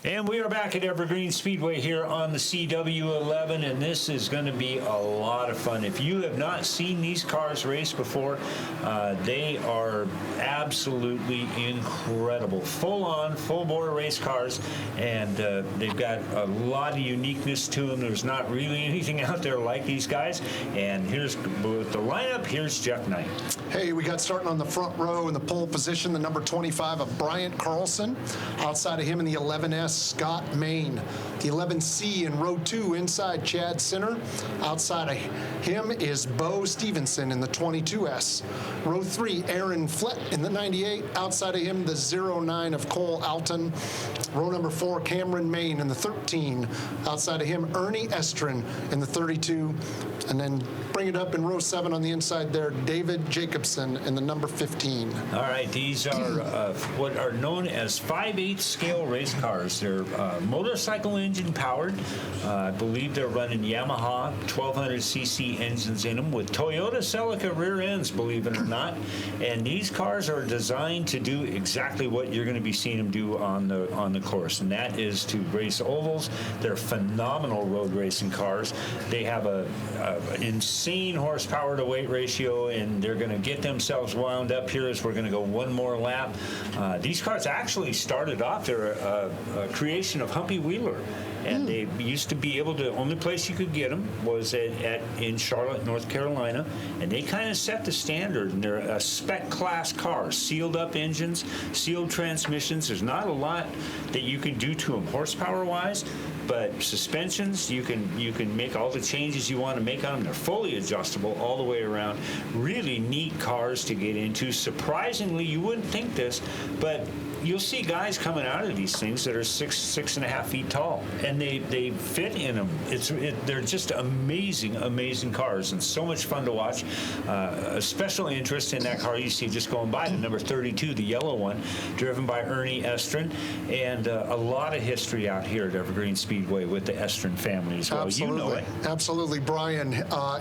And we are back at Evergreen Speedway here on the CW11, and this is going to be a lot of fun. If you have not seen these cars race before, they are absolutely incredible. Full-on, full-bore race cars, and they've got a lot of uniqueness to them. There's not really anything out there like these guys. And here's with the lineup, here's Jeff Knight. Hey, we got starting on the front row in the pole position, the number 25 of Bryant Carlson. Outside of him in the 11S, Scott Main. The 11C in row 2 inside Chad Sinner. Outside of him is Bo Stevenson in the 22S. Row 3, Aaron Flett in the 98. Outside of him, the 09 of Cole Alton. Row number 4, Cameron Main in the 13. Outside of him, Ernie Estrin in the 32. And then bring it up in row 7 on the inside there, David Jacobson in the number 15. All right, these are what are known as 5/8 scale race cars. They're motorcycle engine powered. I believe they're running Yamaha 1200cc engines in them with Toyota Celica rear ends, believe it or not. And these cars are designed to do exactly what you're going to be seeing them do on the course, and that is to race ovals. They're phenomenal road racing cars. They have an insane horsepower to weight ratio, and they're going to get themselves wound up here as we're going to go one more lap. These cars actually started off, they're a creation of Humpy Wheeler. And they used to be able to, only place you could get them was in Charlotte, North Carolina. And they kind of set the standard. And they're a spec class car, sealed up engines, sealed transmissions. There's not a lot that you can do to them horsepower wise, but suspensions, you can make all the changes you want to make on them. They're fully adjustable all the way around. Really neat cars to get into. Surprisingly, you wouldn't think this, but you'll see guys coming out of these things that are 6.5 feet tall, and they fit in them. They're just amazing cars, and so much fun to watch. A special interest in that car you see just going by, the number 32, the yellow one, driven by Ernie Estrin, and a lot of history out here at Evergreen Speedway with the Estrin family as well. Absolutely. You know it. Absolutely. Brian,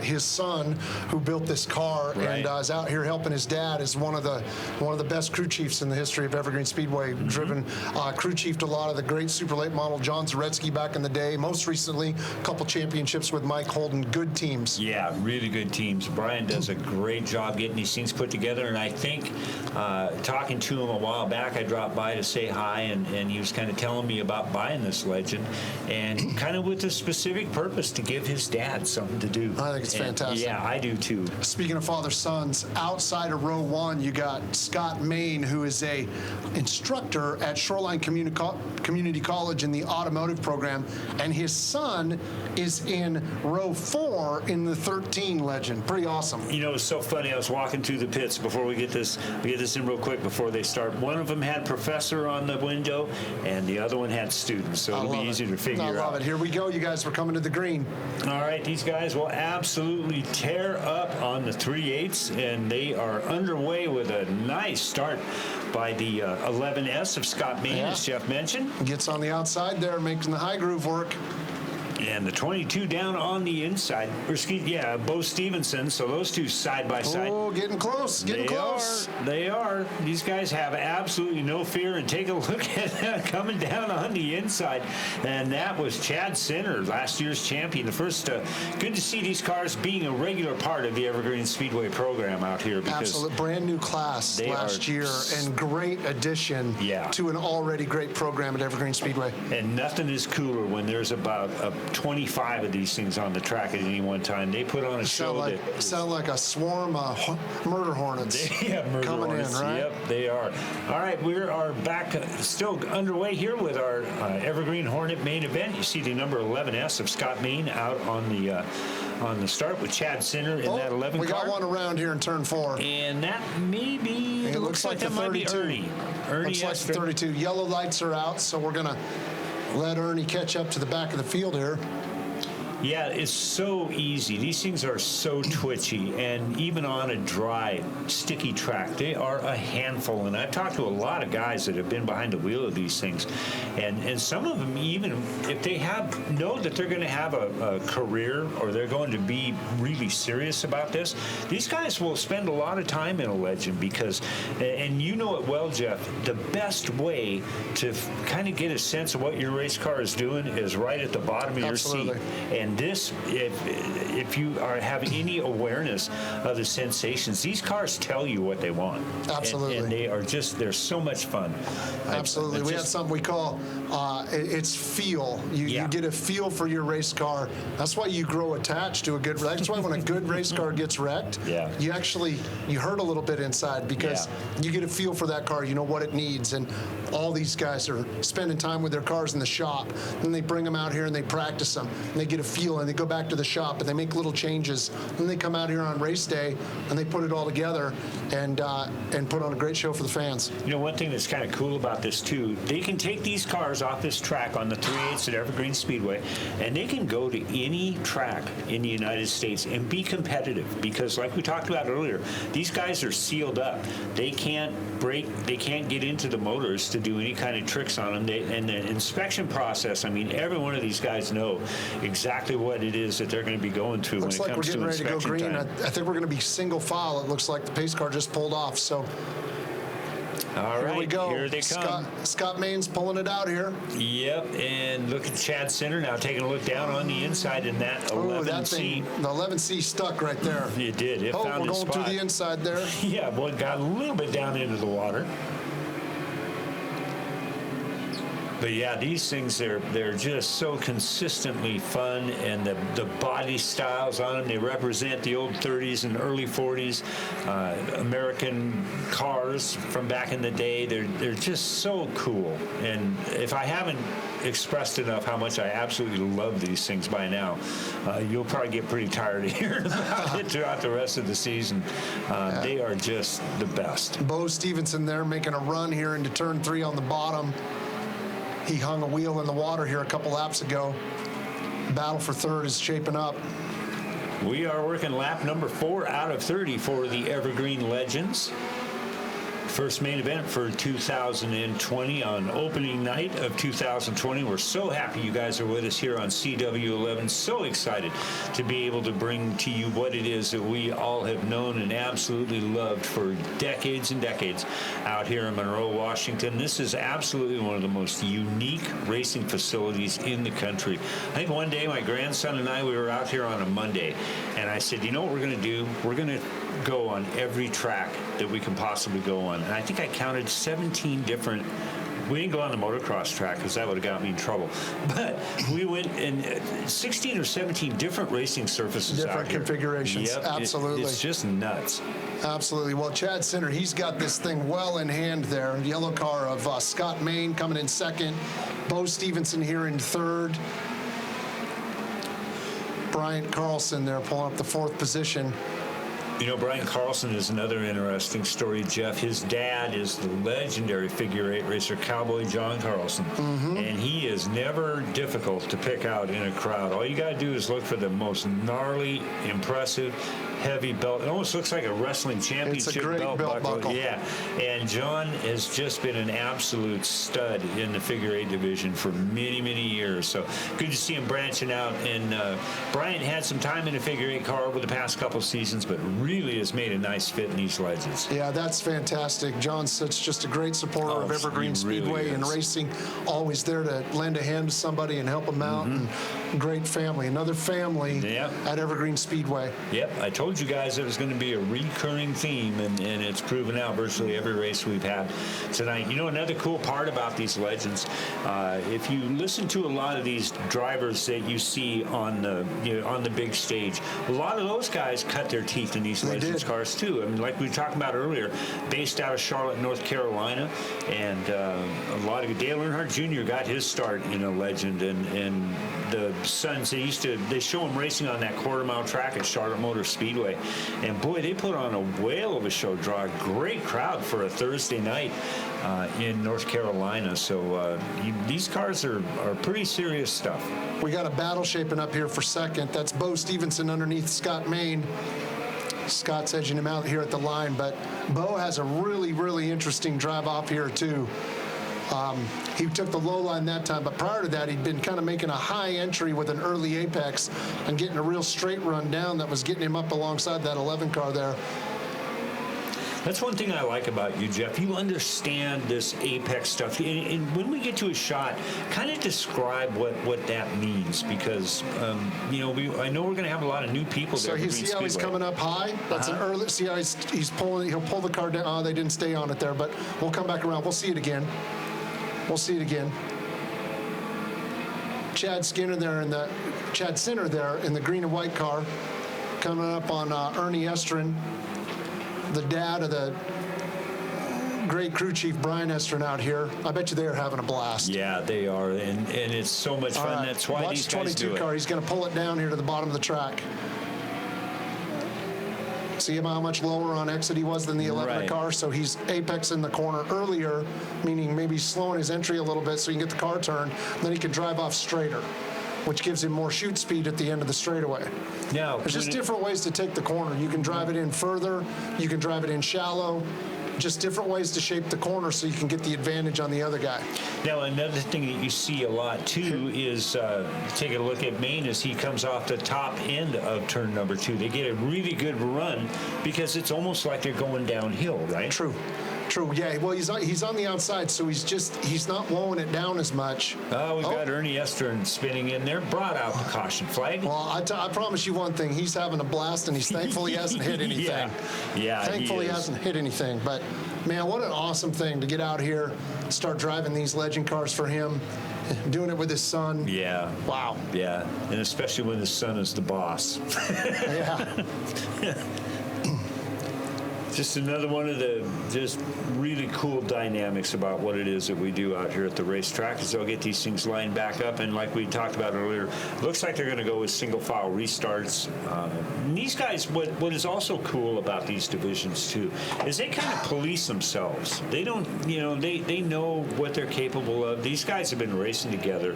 his son, who built this car and is out here helping his dad, is one of the best crew chiefs in the history of Evergreen Speedway. Driven crew chiefed a lot of the great super late model John Zaretsky back in the day. Most recently, a couple championships with Mike Holden. Good teams. Yeah, really good teams. Brian does a great job getting these things put together, and I think talking to him a while back, I dropped by to say hi, and he was kind of telling me about buying this Legend, and kind of with a specific purpose to give his dad something to do. I think it's fantastic. Yeah, I do too. Speaking of father-sons, outside of row 1, you got Scott Main, who is a instructor at Shoreline Community College in the automotive program, and his son is in row 4 in the 13 Legend. Pretty awesome. You know, it's so funny. I was walking through the pits before we get this in real quick before they start. One of them had professor on the window, and the other one had students, so it'll be easier to figure out. I love it. Here we go, you guys. We're coming to the green. All right, these guys will absolutely tear up on the 3/8, and they are underway with a nice start by the 11S of Scott Main, as Jeff mentioned. Gets on the outside there, making the high groove work. And the 22 down on the inside. Bo Stevenson. So those two side by side. Oh, getting close. Getting close. They are. These guys have absolutely no fear. And take a look at that coming down on the inside. And that was Chad Sinner, last year's champion. The first. Good to see these cars being a regular part of the Evergreen Speedway program out here. Absolutely. Brand new class last year, and great addition to an already great program at Evergreen Speedway. And nothing is cooler when there's about 25 of these things on the track at any one time. They put on a show sound like a swarm of murder hornets. Murder coming hornets. in, right? Yep, they are. All right, we are back, still underway here with our Evergreen Hornet main event. You see the number 11S of Scott Main out on the start with Chad Sinner in that 11 car. We got car. one around here in turn 4. And that maybe it looks like that might be Ernie. Looks like the 32. Yellow lights are out, so we're gonna let Ernie catch up to the back of the field here. Yeah, it's so easy. These things are so twitchy, and even on a dry, sticky track, they are a handful. And I've talked to a lot of guys that have been behind the wheel of these things, and some of them, even if they know that they're going to have a career or they're going to be really serious about this, these guys will spend a lot of time in a Legend because, and you know it well, Jeff, the best way to kind of get a sense of what your race car is doing is right at the bottom of Absolutely. your seat. And this, if you have any awareness of the sensations, these cars tell you what they want. Absolutely. And they're so much fun. Absolutely. We have something we call, it's feel. You get a feel for your race car. That's why you grow attached to a good, that's why when a good race car gets wrecked, you hurt a little bit inside because you get a feel for that car. You know what it needs. And all these guys are spending time with their cars in the shop. Then they bring them out here and they practice them. And they get a feel and they go back to the shop and they make little changes. Then they come out here on race day and they put it all together and put on a great show for the fans. You know, one thing that's kind of cool about this too, they can take these cars off this track on the 3/8 at Evergreen Speedway, and they can go to any track in the United States and be competitive because, like we talked about earlier, these guys are sealed up. They can't break, they can't get into the motors to do any kind of tricks on them. And the inspection process, I mean, every one of these guys know exactly what it is that they're going to be going through when it comes to inspection time. Looks like we're getting ready to go green. I think we're going to be single file. It looks like the pace car just pulled off. So all right, here we go. Here they come. Scott Main's pulling it out here. Yep, and look at Chad Center now taking a look down on the inside in that 11C. The 11C stuck right there. It did. It found its spot. We're going through the inside there. Yeah, well, it got a little bit down into the water. But yeah, these things, they're just so consistently fun, and the body styles on them, they represent the old 30s and early 40s American cars from back in the day. They're just so cool. And if I haven't expressed enough how much I absolutely love these things by now, you'll probably get pretty tired of hearing about it throughout the rest of the season. They are just the best. Bo Stevenson there making a run here into turn 3 on the bottom. He hung a wheel in the water here a couple laps ago. Battle for third is shaping up. We are working lap number 4 out of 30 for the Evergreen Legends. First main event for 2020 on opening night of 2020. We're so happy you guys are with us here on CW11. So excited to be able to bring to you what it is that we all have known and absolutely loved for decades and decades out here in Monroe, Washington. This is absolutely one of the most unique racing facilities in the country. I think one day my grandson and I, we were out here on a Monday, and I said, you know what we're going to do? We're going to go on every track that we can possibly go on. And I think I counted 17 different. We didn't go on the motocross track because that would have got me in trouble. But we went in 16 or 17 different racing surfaces different out here. Configurations. Yep, absolutely. It's just nuts. Absolutely. Well, Chad Center, he's got this thing well in hand there. Yellow car of Scott Main coming in second. Bo Stevenson here in third. Bryant Carlson there pulling up the 4th position. You know, Brian Carlson is another interesting story, Jeff. His dad is the legendary figure 8 racer, Cowboy John Carlson. Mm-hmm. And he is never difficult to pick out in a crowd. All you got to do is look for the most gnarly, impressive, heavy belt. It almost looks like a wrestling championship it's a great belt buckle. Yeah. And John has just been an absolute stud in the figure 8 division for many, many years. So good to see him branching out. And Brian had some time in a figure 8 car over the past couple seasons, but really has made a nice fit in these Legends. Yeah, that's fantastic. John's just a great supporter of Evergreen Speedway and racing, always there to lend a hand to somebody and help them out. And great family, another family at Evergreen Speedway. Yep, I told you guys it was going to be a recurring theme, and it's proven out virtually every race we've had tonight. You know, another cool part about these Legends, if you listen to a lot of these drivers that you see on the big stage, a lot of those guys cut their teeth in these Legends cars too. I mean, like we were talking about earlier, based out of Charlotte, North Carolina, and a lot of Dale Earnhardt Jr. got his start in a Legend, and sons, they show them racing on that quarter-mile track at Charlotte Motor Speedway, and boy, they put on a whale of a show, draw a great crowd for a Thursday night in North Carolina. So these cars are pretty serious stuff. We got a battle shaping up here for second. That's Bo Stevenson underneath Scott Main. Scott's edging him out here at the line, but Bo has a really, really interesting drive off here too. He took the low line that time, but prior to that, he'd been kind of making a high entry with an early apex and getting a real straight run down that was getting him up alongside that 11 car there. That's one thing I like about you, Jeff. You understand this apex stuff. And when we get to a shot, kind of describe what that means, because, I know we're going to have a lot of new people there. So you see how he's coming up high? That's an early, see how he's pulling, he'll pull the car down. Oh, they didn't stay on it there, but we'll come back around. We'll see it again. We'll see it again. Chad Sinner there in the green and white car, coming up on Ernie Estrin, the dad of the great crew chief Brian Estrin out here. I bet you they're having a blast. Yeah, they are, and it's so much fun. Right. That's why these guys do it. 22 car. He's going to pull it down here to the bottom of the track. See how much lower on exit he was than the 11 car? So he's apex in the corner earlier, meaning maybe slowing his entry a little bit so he can get the car turned. Then he can drive off straighter, which gives him more shoot speed at the end of the straightaway. Now, there's just different ways to take the corner. You can drive it in further. You can drive it in shallow. Just different ways to shape the corner so you can get the advantage on the other guy. Now, another thing that you see a lot, too, is take a look at Maine as he comes off the top end of turn number 2. They get a really good run because it's almost like they're going downhill, right? True. Yeah. Well, he's on the outside, so he's not blowing it down as much. Oh, we got Ernie Estrin spinning in there. Brought out the caution flag. Well, I promise you one thing. He's having a blast, and he's thankful he hasn't hit anything. Yeah. Thankfully, he hasn't hit anything. But man, what an awesome thing to get out here, start driving these legend cars for him, doing it with his son. Yeah. Wow. Yeah, and especially when his son is the boss. Yeah. Just another one of the just really cool dynamics about what it is that we do out here at the racetrack is they'll get these things lined back up, and like we talked about earlier, looks like they're going to go with single file restarts. And these guys, what is also cool about these divisions too is they kind of police themselves. They don't, they know what they're capable of. These guys have been racing together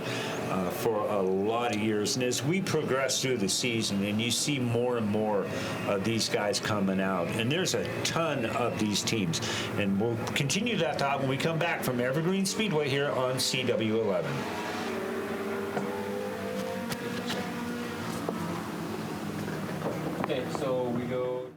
for a lot of years, and as we progress through the season and you see more and more of these guys coming out, and there's a ton of these teams, and we'll continue that thought when we come back from Evergreen Speedway here on CW11.